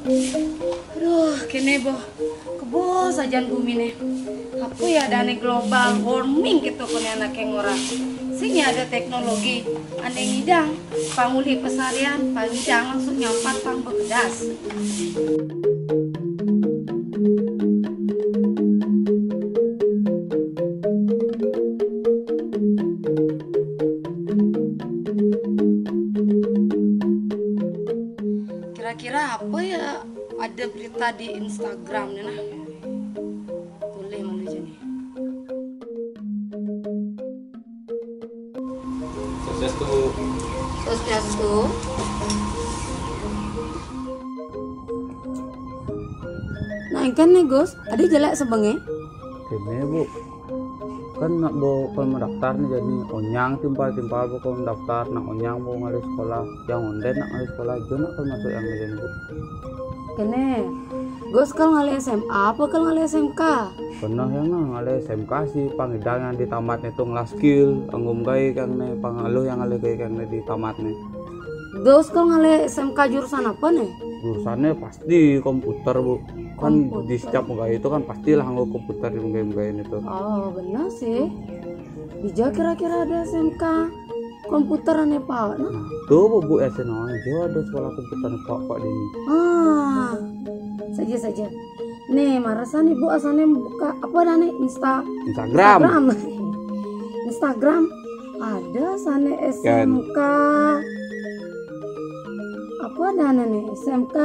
Aduh, kene boh, kebo sajan bumi nih. Apa ya ada global warming gitu kone anak yang orang. Sini ada teknologi, ane ngidang, panguli pesarian, pangidang langsung nyampat pang bekedas. Kira-kira apa ya ada berita di Instagramnya nah? Boleh malu aja nih. Swastiastu. Nah ikan nih Gus, ada jelek sebenge? Kene bu, kan nak bo kalau mendaftar nih jadi onyang timpal bu kalau mendaftar nak onyang bu ngalih sekolah, yang onden nak ngalih sekolah aja nak kalau masuk yang jadi bu. Kene, Gus kalau ngalih SMA apa kalau ngalih SMK? Pernah yang ngalih SMK sih pangidang yang di tamat itu ngelas skill, anggum gay kan nih pangaluh yang ngalih gay kan nih di tamat nih. Gus kalau ngalih SMK jurusan apa nih? Jurusannya pasti komputer bu. Kan Komputer. di setiap menggai itu kan pastilah nggo komputer di menggai itu. Oh benar sih. Bija kira-kira ada SMK komputer aneh pak? Nah. Tuh bu SNO aja ada sekolah komputer pak di ini. Ah, saja. Nih, marasan ibu asalnya buka apa nih Instagram. Instagram ada sana SMK. Apa ada nih SMK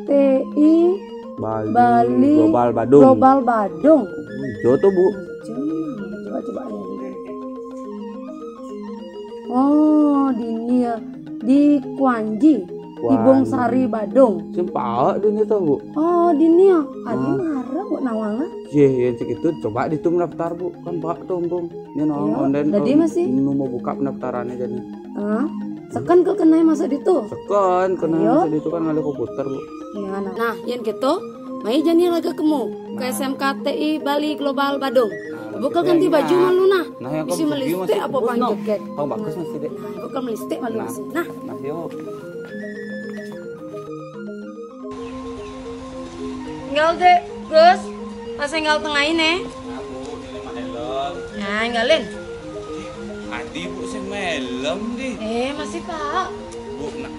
TI Bali Global Badung. Jo tuh bu. Coba oh di ini ya di Kuanji di Bongsari Badung. Simpah di ini tuh bu. Oh di ini ya adi marah bu nawangnya. Yang cek itu coba ditum daftar bu kan pak tuh bung. Ini online. Jadi masih. Mau buka pendaftarannya jadi. Sekan ke kenai masuk itu. Sekan kena masuk itu kan ngalih komputer bu. Nah yang gitu. Mai jani laga kemu ke SMK TI Bali Global Badung. Bukan ganti baju malu nah. Yang isi melistik apa panjeket. Oh bagus masih deh. Nah, bukan melistik malu masih. Nah, yuk. Tinggal deh, Gus. Pas tinggal tengah ini. Nah, nggalin. Adi bu sih melem di. Masih Pak. Bu nak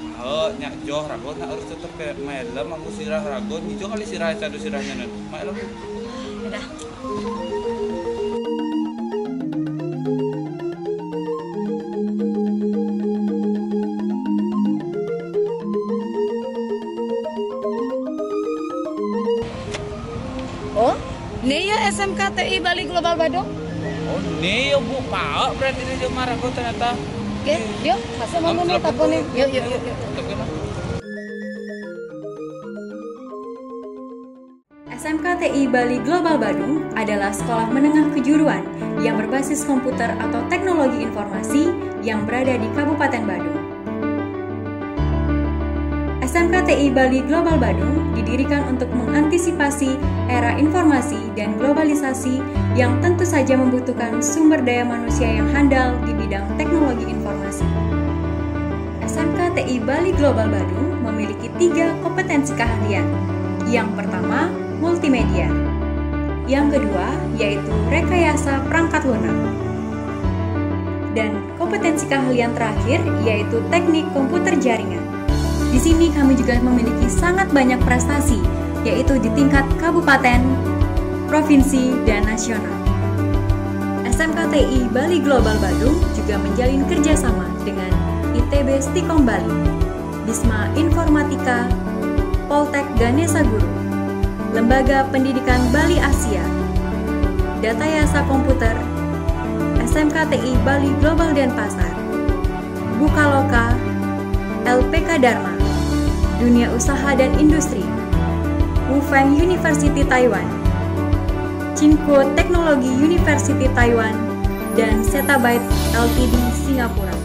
nyak joh ragon nak harus tetep kayak melem aku sirah ragon hijau kali sirah cadu sirahnya nen. Melem. Udah. Oh, ini ya SMK TI Bali Global Badung. Oh, ini ya bu pak berarti ini jauh marah kok ternyata. Oke, yuk, kasih mau nih taponin. Yuk. SMK TI Bali Global Badung adalah sekolah menengah kejuruan yang berbasis komputer atau teknologi informasi yang berada di Kabupaten Badung. SMK TI Bali Global Badung didirikan untuk mengantisipasi era informasi dan globalisasi yang tentu saja membutuhkan sumber daya manusia yang handal di bidang teknologi informasi. SMK TI Bali Global Badung memiliki 3 kompetensi keahlian. Yang pertama, multimedia. Yang kedua, yaitu rekayasa perangkat lunak. Dan kompetensi keahlian terakhir, yaitu teknik komputer jaringan. Di sini kami juga memiliki sangat banyak prestasi, yaitu di tingkat kabupaten, provinsi, dan nasional. SMK TI Bali Global Badung juga menjalin kerjasama dengan ITB Stikom Bali, Bisma Informatika, Poltek Ganesha Guru, Lembaga Pendidikan Bali Asia, Datayasa Komputer, SMK TI Bali Global Denpasar, Bukaloka, LPK Dharma, Dunia Usaha dan Industri, Wufeng University Taiwan, Cinco Technology University Taiwan, dan Zetabyte Ltd Singapura.